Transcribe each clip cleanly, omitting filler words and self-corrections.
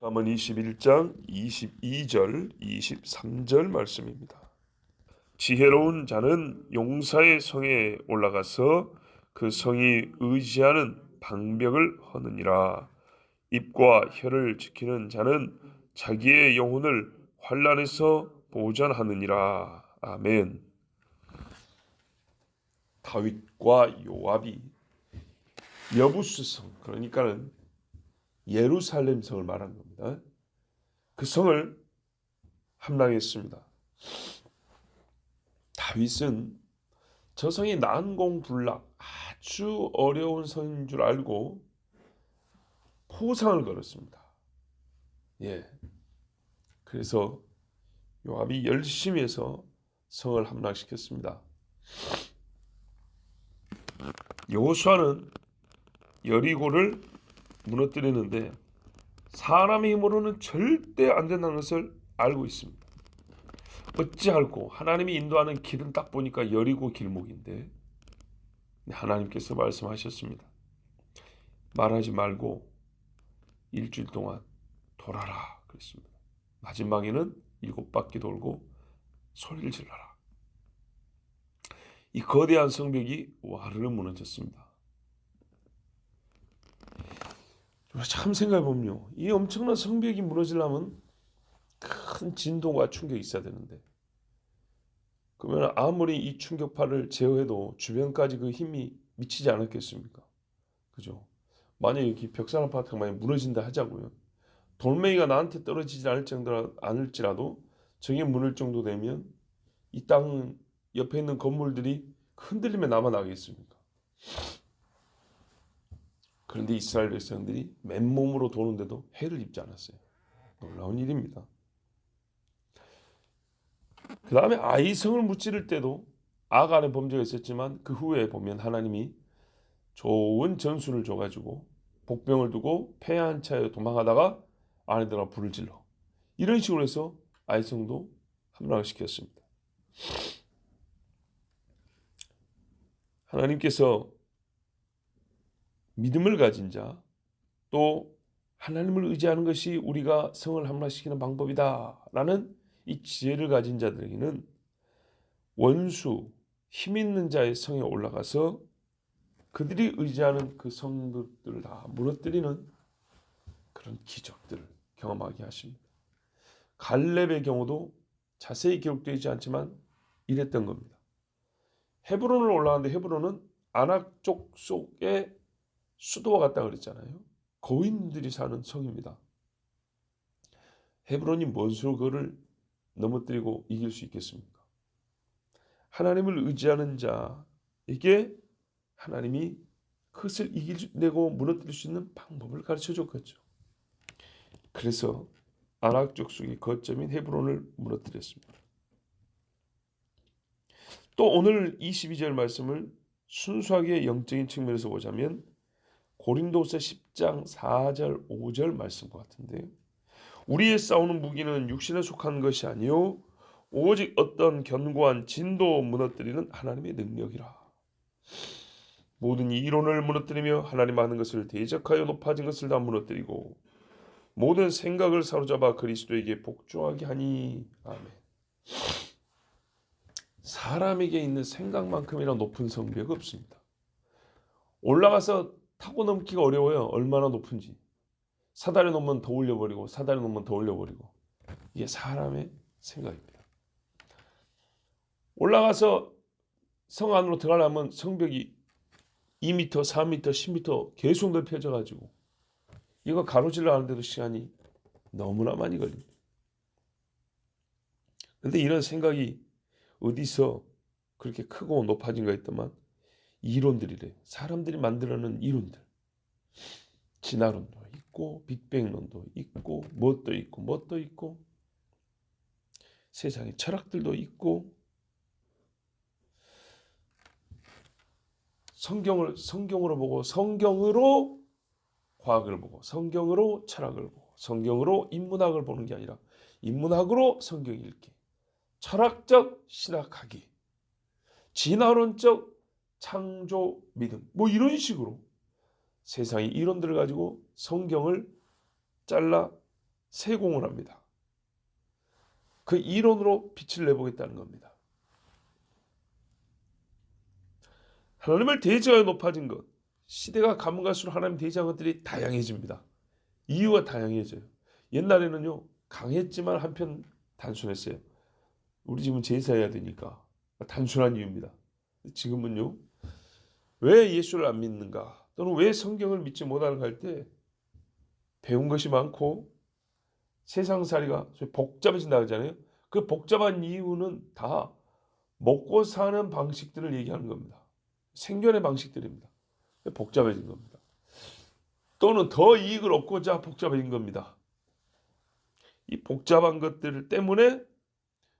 잠언 21장 22절 23절 말씀입니다. 지혜로운 자는 용사의 성에 올라가서 그 성이 의지하는 방벽을 허느니라. 입과 혀를 지키는 자는 자기의 영혼을 환난에서 보전하느니라. 아멘. 다윗과 요압이 여부수성, 그러니까는 예루살렘 성을 말하는 겁니다. 그 성을 함락했습니다. 다윗은 저 성이 난공불락 아주 어려운 성인 줄 알고 포상을 걸었습니다. 그래서 요압이 열심히 해서 성을 함락시켰습니다. 여호수아는 여리고를 무너뜨리는데 사람의 힘으로는 절대 안 된다는 것을 알고 있습니다. 어찌할꼬 하나님이 인도하는 길은 딱 보니까 여리고 길목인데 하나님께서 말씀하셨습니다. 말하지 말고 일주일 동안 돌아라 그랬습니다. 마지막에는 7바퀴 돌고 소리를 질러라. 이 거대한 성벽이 와르르 무너졌습니다. 참 생각해보면요, 이 엄청난 성벽이 무너지려면 큰 진동과 충격이 있어야 되는데, 그러면 아무리 이 충격파를 제어해도 주변까지 그 힘이 미치지 않았겠습니까? 그죠? 만약에 이렇게 벽산 아파트가 만약 무너진다 하자고요. 돌멩이가 나한테 떨어지지 않을지라도 저게 무너질 정도 되면 이 땅 옆에 있는 건물들이 흔들림에 남아나겠습니까? 그런데 이스라엘 백성들이 맨몸으로 도는데도 해를 입지 않았어요. 놀라운 일입니다. 그 다음에 아이성을 무찌를 때도 아간의 범죄가 있었지만 그 후에 보면 하나님이 좋은 전술을 줘가지고 복병을 두고 패한 차에 도망하다가 아내들과 불을 질러 이런 식으로 해서 아이성도 함락을 시켰습니다. 하나님께서 믿음을 가진 자, 또 하나님을 의지하는 것이 우리가 성을 함락시키는 방법이다라는 이 지혜를 가진 자들에게는 원수, 힘 있는 자의 성에 올라가서 그들이 의지하는 그 성들을 다 무너뜨리는 그런 기적들을 경험하게 하십니다. 갈렙의 경우도 자세히 기록되지 않지만 이랬던 겁니다. 헤브론을 올라가는데 헤브론은 아낙 쪽 속에 수도와 같다 그랬잖아요. 거인들이 사는 성입니다. 헤브론이 뭔 수로 그를 넘어뜨리고 이길 수 있겠습니까? 하나님을 의지하는 자에게 하나님이 그것을 이겨내고 무너뜨릴 수 있는 방법을 가르쳐 줬겠죠. 그래서 아낙 족속의 거점인 헤브론을 무너뜨렸습니다. 또 오늘 22절 말씀을 순수하게 영적인 측면에서 보자면 고린도서 10장 4절 5절 말씀과 같은데요. 우리의 싸우는 무기는 육신에 속한 것이 아니요 오직 어떤 견고한 진도 무너뜨리는 하나님의 능력이라. 모든 이론을 무너뜨리며 하나님 아는 것을 대적하여 높아진 것을 다 무너뜨리고 모든 생각을 사로잡아 그리스도에게 복종하게 하니. 아멘. 사람에게 있는 생각만큼이나 높은 성벽이 없습니다. 올라가서 타고 넘기가 어려워요. 얼마나 높은지. 사다리 놓으면 더 올려버리고 사다리 놓으면 더 올려버리고. 이게 사람의 생각입니다. 올라가서 성 안으로 들어가려면 성벽이 2m, 4m, 10m 계속 넓혀져가지고 이거 가로질러 하는데도 시간이 너무나 많이 걸립니다. 그런데 이런 생각이 어디서 그렇게 크고 높아진 거 있더만 이론들이래. 사람들이 만들어낸 이론들. 진화론도 있고 빅뱅론도 있고 뭣도 있고 세상에 철학들도 있고 성경으로 보고 성경으로 과학을 보고 성경으로 철학을 보고 성경으로 인문학을 보는 게 아니라 인문학으로 성경 읽기, 철학적 신학하기, 진화론적 창조 믿음 뭐 이런 식으로 세상의 이론들을 가지고 성경을 잘라 세공을 합니다. 그 이론으로 빛을 내보겠다는 겁니다. 하나님을 대적하여 높아진 것, 시대가 가면 갈수록 하나님 대적한 것들이 다양해집니다. 이유가 다양해져요. 옛날에는요 강했지만 한편 단순했어요. 우리 집은 제사해야 되니까 단순한 이유입니다. 지금은요 왜 예수를 안 믿는가 또는 왜 성경을 믿지 못하는가 할 때 배운 것이 많고 세상살이가 복잡해진다 하잖아요. 그 복잡한 이유는 다 먹고 사는 방식들을 얘기하는 겁니다. 생존의 방식들입니다. 복잡해진 겁니다. 또는 더 이익을 얻고자 복잡해진 겁니다. 이 복잡한 것들 때문에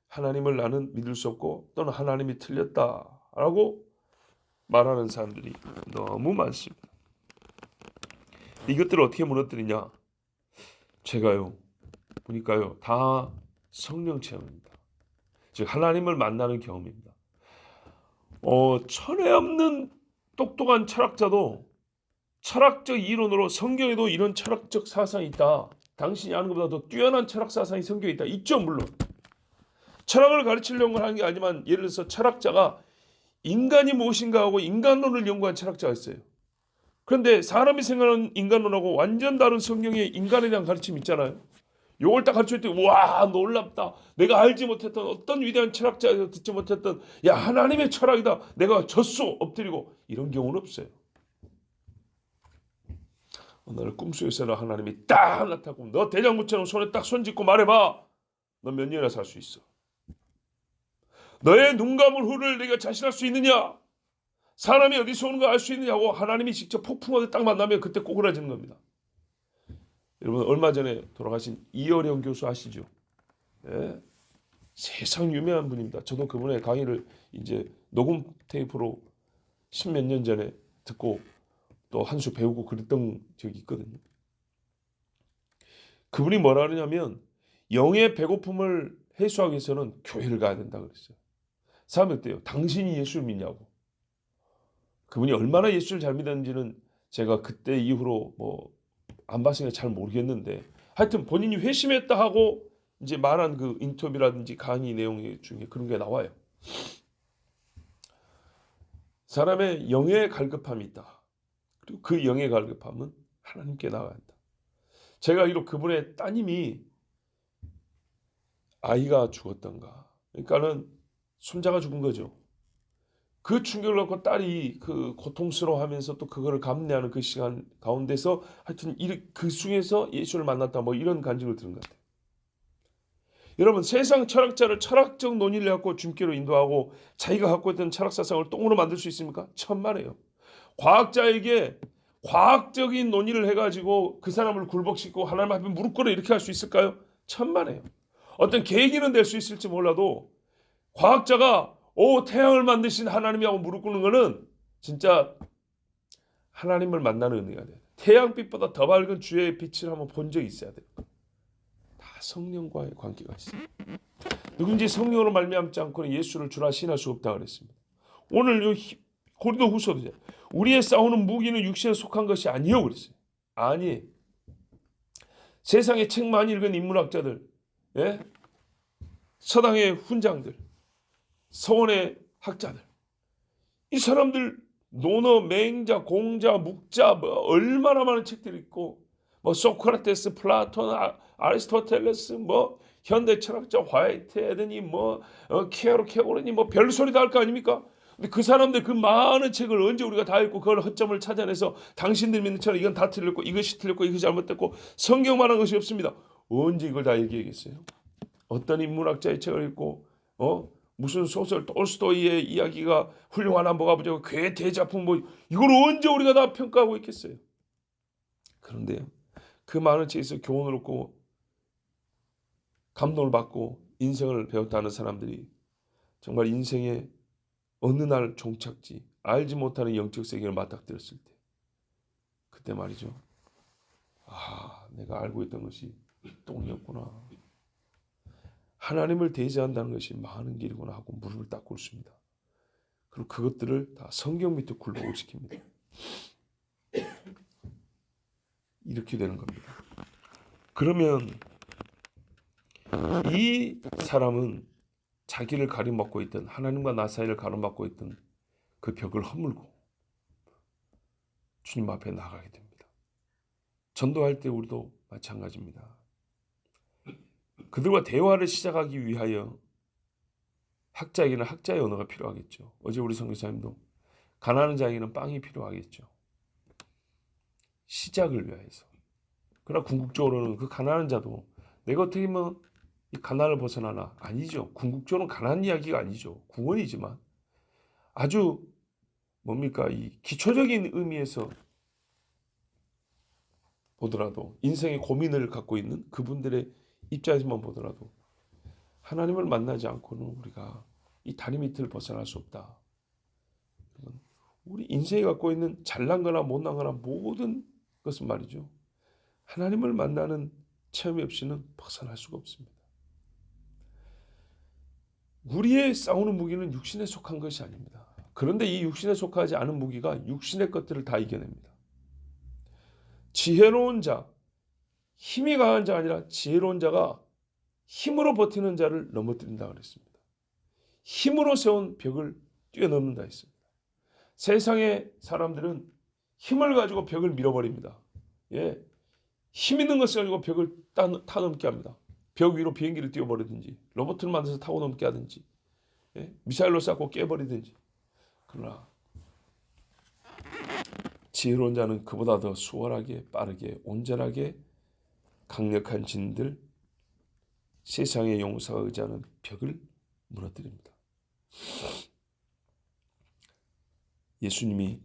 하나님을 나는 믿을 수 없고 또는 하나님이 틀렸다라고 말하는 사람들이 너무 많습니다. 이것들을 어떻게 무너뜨리냐? 제가요 보니까요 다 성령 체험입니다. 즉 하나님을 만나는 경험입니다. 천에 없는 똑똑한 철학자도 철학적 이론으로 성경에도 이런 철학적 사상이 있다. 당신이 아는 것보다 더 뛰어난 철학 사상이 성경에 있다. 있죠 물론. 철학을 가르치려고 하는 게 아니지만 예를 들어서 철학자가 인간이 무엇인가 하고 인간론을 연구한 철학자가 있어요. 그런데 사람이 생각하는 인간론하고 완전 다른 성경의 인간에 대한 가르침이 있잖아요. 요걸 딱 가르칠 때 와 놀랍다. 내가 알지 못했던 어떤 위대한 철학자에서 듣지 못했던 야 하나님의 철학이다. 내가 졌소 엎드리고 이런 경우는 없어요. 오늘 꿈속에서는 하나님이 딱 나타나고 너 대장부처럼 손에 딱 손짓고 말해봐. 너 몇 년이나 살 수 있어. 너의 눈 감을 후를 내가 자신할 수 있느냐? 사람이 어디서 오는 거 알 수 있느냐고 하나님이 직접 폭풍하게 딱 만나면 그때 꼬그라지는 겁니다. 여러분 얼마 전에 돌아가신 이어령 교수 아시죠? 예? 세상 유명한 분입니다. 저도 그분의 강의를 이제 녹음 테이프로 십몇 년 전에 듣고 또 한 수 배우고 그랬던 적이 있거든요. 그분이 뭐라 그러냐면 영의 배고픔을 해소하기 위해서는 교회를 가야 된다 그랬어요. 사람이 어때요? 당신이 예수를 믿냐고. 그분이 얼마나 예수를 잘 믿었는지는 제가 그때 이후로 뭐 안 봤으니까 잘 모르겠는데 하여튼 본인이 회심했다 하고 이제 말한 그 인터뷰라든지 강의 내용 중에 그런 게 나와요. 사람의 영의 갈급함이 있다. 그리고 그 영의 갈급함은 하나님께 나가야 한다. 제가 알기로 그분의 따님이 아이가 죽었던가. 그러니까는 손자가 죽은 거죠. 그 충격을 갖고 딸이 그 고통스러워하면서 또 그거를 감내하는 그 시간 가운데서 하여튼 그 중에서 예수를 만났다 뭐 이런 간증을 들은 것 같아요. 여러분 세상 철학자를 철학적 논의를 갖고 주님께로 인도하고 자기가 갖고 있던 철학 사상을 똥으로 만들 수 있습니까? 천만에요. 과학자에게 과학적인 논의를 해가지고 그 사람을 굴복시키고 하나님 앞에 무릎 꿇어 이렇게 할 수 있을까요? 천만에요. 어떤 계기는 될 수 있을지 몰라도 과학자가 태양을 만드신 하나님이라고 무릎 꿇는 거는 진짜 하나님을 만나는 은혜가 돼요. 태양빛보다 더 밝은 주의 빛을 한번 본 적이 있어야 돼요. 다 성령과의 관계가 있어요. 누군지 성령으로 말미암지 않고는 예수를 주라 신할 수 없다고 그랬습니다. 오늘 고린도후서도 우리의 싸우는 무기는 육신에 속한 것이 아니요 그랬어요. 아니 세상에 책 많이 읽은 인문학자들, 예? 서당의 훈장들, 서원의 학자들, 이 사람들 논어, 맹자, 공자, 묵자 뭐 얼마나 많은 책들이 있고 뭐 소크라테스, 플라톤, 아리스토텔레스, 뭐 현대 철학자 화이트헤드니 뭐 케어로케오르니 뭐 별소리 다 할 거 아닙니까? 근데 그 사람들 그 많은 책을 언제 우리가 다 읽고 그걸 허점을 찾아내서 당신들 믿는 처럼 이건 다 틀렸고 이것이 틀렸고 이것이 잘못됐고 성경만한 것이 없습니다. 언제 이걸 다 얘기하겠어요? 어떤 인문학자의 책을 읽고 무슨 소설 톨스토이의 이야기가 훌륭하나 뭐가 부족하고 괴테 작품 뭐 이걸 언제 우리가 다 평가하고 있겠어요? 그런데요. 그 많은 책에서 교훈을 얻고 감동을 받고 인생을 배웠다는 사람들이 정말 인생의 어느 날 종착지 알지 못하는 영적 세계를 맞닥뜨렸을 때 그때 말이죠. 내가 알고 있던 것이 똥이었구나. 하나님을 대제한다는 것이 많은 길이구나 하고 무릎을 딱 꿇습니다. 그리고 그것들을 다 성경 밑에 굴복을 시킵니다. 이렇게 되는 겁니다. 그러면 이 사람은 자기를 가림막고 있던, 하나님과 나 사이를 가림막고 있던 그 벽을 허물고 주님 앞에 나가게 됩니다. 전도할 때 우리도 마찬가지입니다. 그들과 대화를 시작하기 위하여 학자에게는 학자의 언어가 필요하겠죠. 어제 우리 선교사님도 가난한 자에게는 빵이 필요하겠죠. 시작을 위해서. 그러나 궁극적으로는 그 가난한 자도 내가 어떻게 하면 이 가난을 벗어나나? 아니죠. 궁극적으로는 가난 이야기가 아니죠. 구원이지만 아주 뭡니까? 이 기초적인 의미에서 보더라도, 인생의 고민을 갖고 있는 그분들의 입장에서만 보더라도 하나님을 만나지 않고는 우리가 이 다리 밑을 벗어날 수 없다. 우리 인생이 갖고 있는 잘난 거나 못난 거나 모든 것은 말이죠, 하나님을 만나는 체험이 없이는 벗어날 수가 없습니다. 우리의 싸우는 무기는 육신에 속한 것이 아닙니다. 그런데 이 육신에 속하지 않은 무기가 육신의 것들을 다 이겨냅니다. 지혜로운 자, 힘이 강한 자가 아니라 지혜로운 자가 힘으로 버티는 자를 넘어뜨린다 그랬습니다. 힘으로 세운 벽을 뛰어넘는다 했습니다. 세상의 사람들은 힘을 가지고 벽을 밀어버립니다. 예, 힘 있는 것을 가지고 벽을 타넘게 합니다. 벽 위로 비행기를 띄워버리든지 로봇을 만들어서 타고 넘게 하든지, 예? 미사일로 쐈고 깨버리든지. 그러나 지혜로운 자는 그보다 더 수월하게, 빠르게, 온전하게 강력한 진들, 세상의 용사가 의지하는 벽을 무너뜨립니다. 예수님이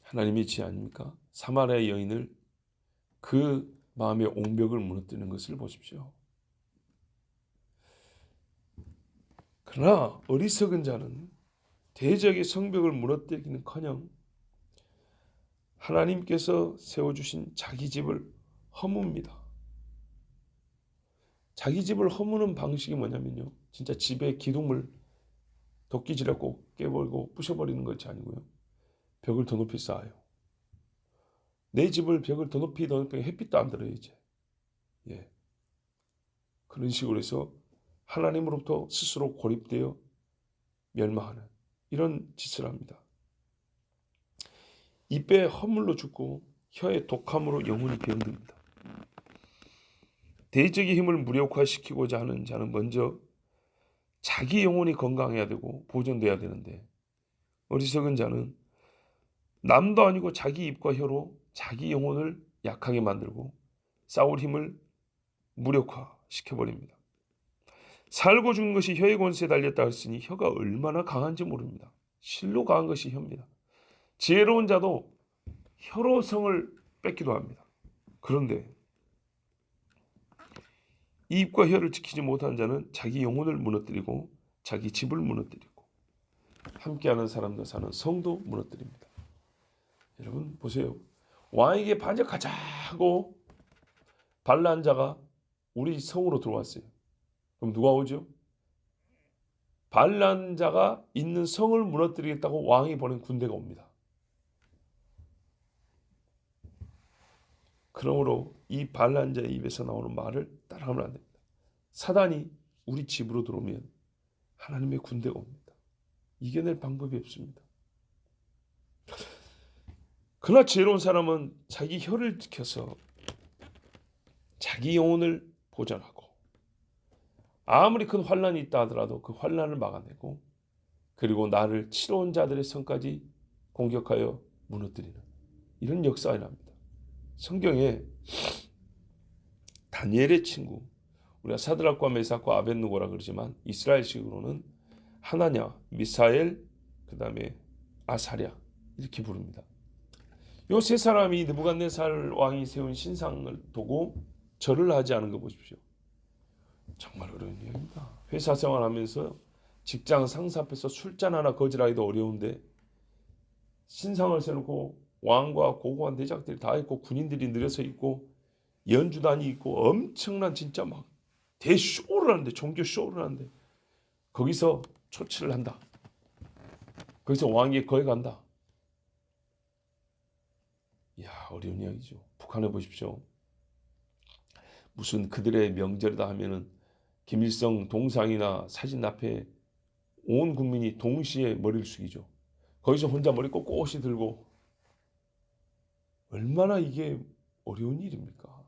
하나님의 지혜 아닙니까? 사마리아 여인을 그 마음의 옹벽을 무너뜨리는 것을 보십시오. 그러나 어리석은 자는 대적의 성벽을 무너뜨리기는커녕 하나님께서 세워주신 자기 집을 허뭅니다. 자기 집을 허무는 방식이 뭐냐면요, 진짜 집에 기둥을 도끼질하고 깨버리고 부셔버리는 것이 아니고요, 벽을 더 높이 쌓아요. 내 집을 벽을 더 높이 햇빛도 안 들어요 이제. 예. 그런 식으로 해서 하나님으로부터 스스로 고립되어 멸망하는 이런 짓을 합니다. 입에 허물로 죽고 혀의 독함으로 영혼이 병듭니다. 대적의 힘을 무력화시키고자 하는 자는 먼저 자기 영혼이 건강해야 되고 보존돼야 되는데, 어리석은 자는 남도 아니고 자기 입과 혀로 자기 영혼을 약하게 만들고 싸울 힘을 무력화시켜버립니다. 살고 죽는 것이 혀의 권세에 달렸다 했으니 혀가 얼마나 강한지 모릅니다. 실로 강한 것이 혀입니다. 지혜로운 자도 혀로 성을 뺏기도 합니다. 그런데 이 입과 혀를 지키지 못한 자는 자기 영혼을 무너뜨리고 자기 집을 무너뜨리고 함께하는 사람들 사는 성도 무너뜨립니다. 여러분 보세요. 왕에게 반역하자 하고 반란 자가 우리 성으로 들어왔어요. 그럼 누가 오죠? 반란 자가 있는 성을 무너뜨리겠다고 왕이 보낸 군대가 옵니다. 그러므로 이 반란자의 입에서 나오는 말을 따라가면 안 됩니다. 사단이 우리 집으로 들어오면 하나님의 군대가 옵니다. 이겨낼 방법이 없습니다. 그러나 지혜로운 사람은 자기 혀를 지켜서 자기 영혼을 보존하고 아무리 큰 환난이 있다 하더라도 그 환난을 막아내고, 그리고 나를 치러 온 자들의 성까지 공격하여 무너뜨리는 이런 역사가 일어납니다. 성경에 다니엘의 친구, 우리가 사드락과 메삭과 아벳느고라 그러지만 이스라엘식으로는 하나냐, 미사엘, 그 다음에 아사랴 이렇게 부릅니다. 이 세 사람이 느부갓네살 왕이 세운 신상을 보고 절을 하지 않은 거 보십시오. 정말 어려운 일입니다. 회사 생활하면서 직장 상사 앞에서 술잔 하나 거절하기도 어려운데 신상을 세우고 왕과 고고한 대작들이 다 있고 군인들이 늘어서 있고 연주단이 있고 엄청난 진짜 막 대쇼를 하는데, 종교 쇼를 하는데 거기서 초치를 한다. 거기서 왕에게 거역한다. 이야, 어려운 이야기죠. 북한에 보십시오. 무슨 그들의 명절이다 하면은 김일성 동상이나 사진 앞에 온 국민이 동시에 머리를 숙이죠. 거기서 혼자 머리 꼿꼿이 들고, 얼마나 이게 어려운 일입니까?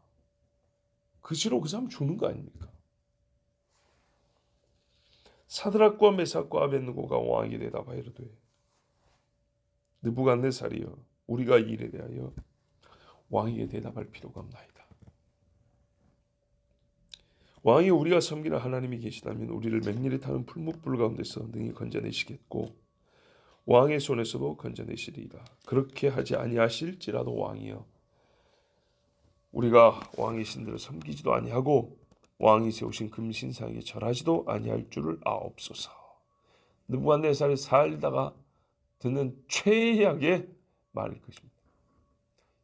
그시로 그 사람 죽는 거 아닙니까? 사드락과 메삭과 아벳느고가 왕에게 대답하여 이르되, 느부갓네살이여, 우리가 이 일에 대하여 왕에게 대답할 필요가 없나이다. 왕이 우리가 섬기는 하나님이 계시다면 우리를 맹렬히 타는 풀무불 가운데서 능히 건져내시겠고 왕의 손에서도 건져내시리이다. 그렇게 하지 아니하실지라도 왕이여, 우리가 왕의 신들을 섬기지도 아니하고 왕이 세우신 금신상에 절하지도 아니할 줄을 아옵소서. 느부갓네살이 살다가 듣는 최악의 말일 것입니다.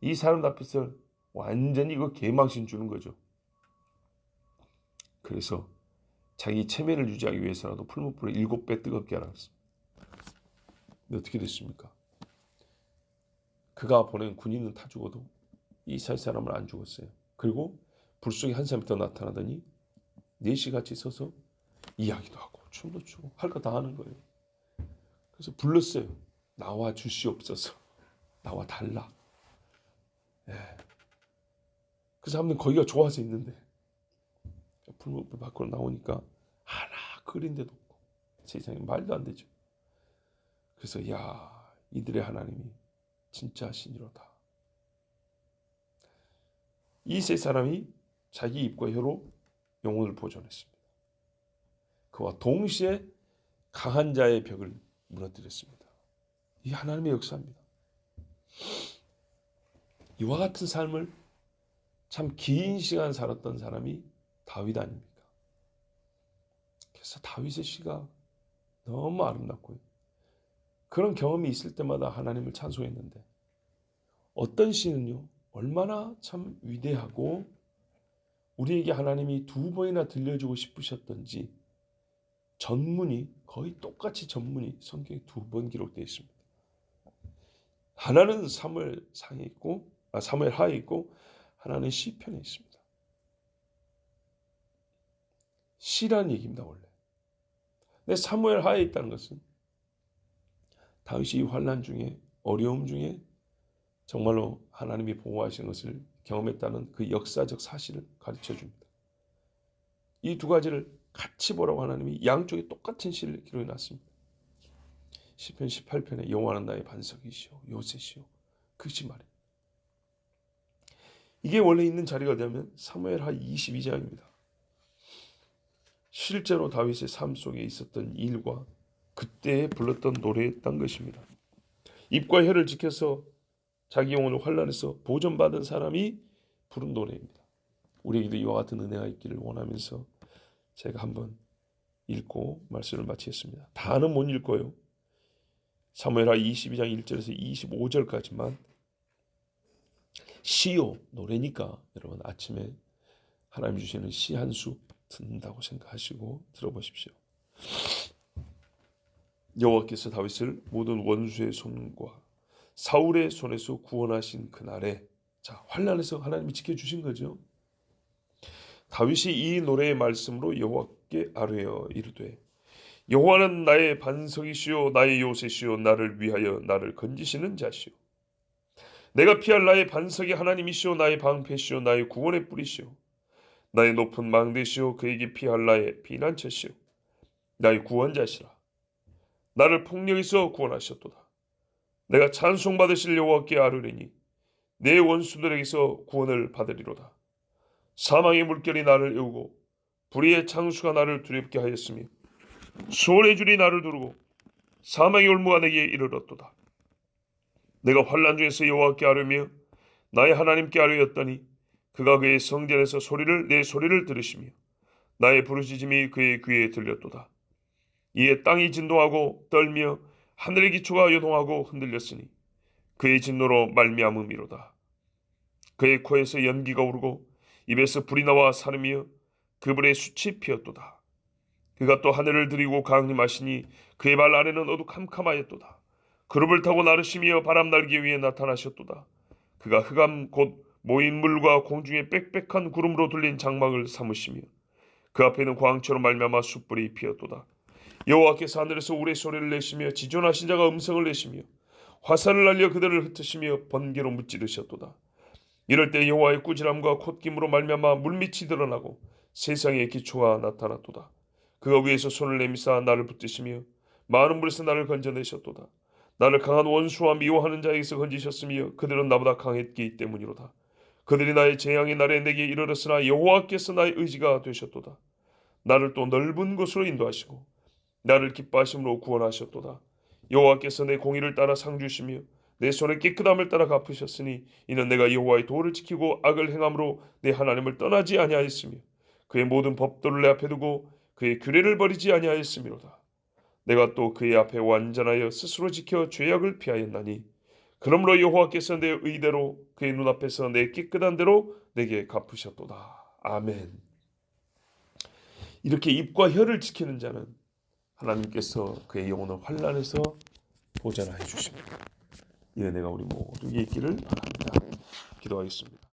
이 사람 앞에서 완전히 이거 개망신 주는 거죠. 그래서 자기 체면을 유지하기 위해서라도 풀무불을 7배 뜨겁게 하라 했습니다. 근데 어떻게 됐습니까? 그가 보낸 군인은 다 죽어도 이 살 사람은 안 죽었어요. 그리고 불 속에 한 사람이 더 나타나더니 넷이 같이 서서 이야기도 하고 춤도 추고 할 거 다 하는 거예요. 그래서 불렀어요. 나와 주시옵소서. 나와 달라. 예. 그 사람들은 거기가 좋아서 있는데 불 밖으로 나오니까 하나 그린 데도 없고 세상에 말도 안 되죠. 그래서 야, 이들의 하나님이 진짜 신이로다. 이 세 사람이 자기 입과 혀로 영혼을 보존했습니다. 그와 동시에 강한 자의 벽을 무너뜨렸습니다. 이 하나님의 역사입니다. 이와 같은 삶을 참 긴 시간 살았던 사람이 다윗 아닙니까? 그래서 다윗의 시가 너무 아름답고요. 그런 경험이 있을 때마다 하나님을 찬송했는데, 어떤 시는요 얼마나 참 위대하고 우리에게 하나님이 2번이나 들려주고 싶으셨던지 전문이 거의 똑같이 전문이 성경에 2번 기록되어 있습니다. 하나는 사무엘상에 있고 사무엘하에 있고 하나는 시편에 있습니다. 시라는 얘기입니다 원래. 근데 사무엘하에 있다는 것은 다윗이 환난 중에 어려움 중에 정말로 하나님이 보호하신 것을 경험했다는 그 역사적 사실을 가르쳐 줍니다. 이 두 가지를 같이 보라고 하나님이 양쪽에 똑같은 시를 기록해 놨습니다. 시편 18편에 여호와는 나의 반석이시오 요새시오, 그것이 말이에요. 이게 원래 있는 자리가 되면 사무엘하 22장입니다. 실제로 다윗의 삶 속에 있었던 일과 그때 불렀던 노래였던 것입니다. 입과 혀를 지켜서 자기 영혼을 환난에서 보존받은 사람이 부른 노래입니다. 우리에게도 이와 같은 은혜가 있기를 원하면서 제가 한번 읽고 말씀을 마치겠습니다. 다는 못 읽고요. 사무엘하 22장 1절에서 25절까지만 시요, 노래니까 여러분 아침에 하나님 주시는 시 한 수 듣는다고 생각하시고 들어보십시오. 여호와께서 다윗을 모든 원수의 손과 사울의 손에서 구원하신 그날에, 자, 환난에서 하나님이 지켜주신 거죠. 다윗이 이 노래의 말씀으로 여호와께 아뢰어 이르되, 여호와는 나의 반석이시오 나의 요새시오 나를 위하여 나를 건지시는 자시오. 내가 피할 나의 반석이 하나님이시오 나의 방패시오 나의 구원의 뿌리시오. 나의 높은 망대시오 그에게 피할 나의 피난처시오. 나의 구원자시라. 나를 폭력에서 구원하셨도다. 내가 찬송받으실 여호와께 아뢰리니 내 원수들에게서 구원을 받으리로다. 사망의 물결이 나를 에우고 불의의 창수가 나를 두렵게 하였으며 수월의 줄이 나를 두르고 사망의 올무가 내게 이르렀도다. 내가 환난 중에서 여호와께 아뢰며 나의 하나님께 아뢰었더니 그가 그의 성전에서 내 소리를 들으시며 나의 부르짖음이 그의 귀에 들렸도다. 이에 땅이 진동하고 떨며 하늘의 기초가 요동하고 흔들렸으니 그의 진노로 말미암음이로다. 그의 코에서 연기가 오르고 입에서 불이 나와 사르며 그 불에 숯이 피었도다. 그가 또 하늘을 들이고 강림하시니 그의 발 아래는 어두캄캄하였도다. 그룹을 타고 나르시며 바람 날개 위에 나타나셨도다. 그가 흑암 곧 모인 물과 공중의 빽빽한 구름으로 둘린 장막을 삼으시며 그 앞에는 광채로 말미암아 숯불이 피었도다. 여호와께서 하늘에서 우레소리를 내시며 지존하신 자가 음성을 내시며 화살을 날려 그들을 흩으시며 번개로 무찌르셨도다. 이럴 때 여호와의 꾸지람과 콧김으로 말미암아 물밑이 드러나고 세상의 기초가 나타났도다. 그가 위에서 손을 내미사 나를 붙드시며 많은 물에서 나를 건져내셨도다. 나를 강한 원수와 미워하는 자에게서 건지셨으며 그들은 나보다 강했기 때문이로다. 그들이 나의 재앙의 날에 내게 이르렀으나 여호와께서 나의 의지가 되셨도다. 나를 또 넓은 곳으로 인도하시고 나를 기뻐하심으로 구원하셨도다. 여호와께서 내 공의를 따라 상 주시며 내 손의 깨끗함을 따라 갚으셨으니 이는 내가 여호와의 도를 지키고 악을 행함으로 내 하나님을 떠나지 아니하였으며 그의 모든 법도를 내 앞에 두고 그의 규례를 버리지 아니하였음이로다. 내가 또 그의 앞에 완전하여 스스로 지켜 죄악을 피하였나니 그러므로 여호와께서 내 의대로 그의 눈앞에서 내 깨끗한 대로 내게 갚으셨도다. 아멘. 이렇게 입과 혀를 지키는 자는 하나님께서 그의 영혼을 환난에서 보전하여 주십니다. 이 은혜가 우리 모두에게 있기를 바랍니다. 기도하겠습니다.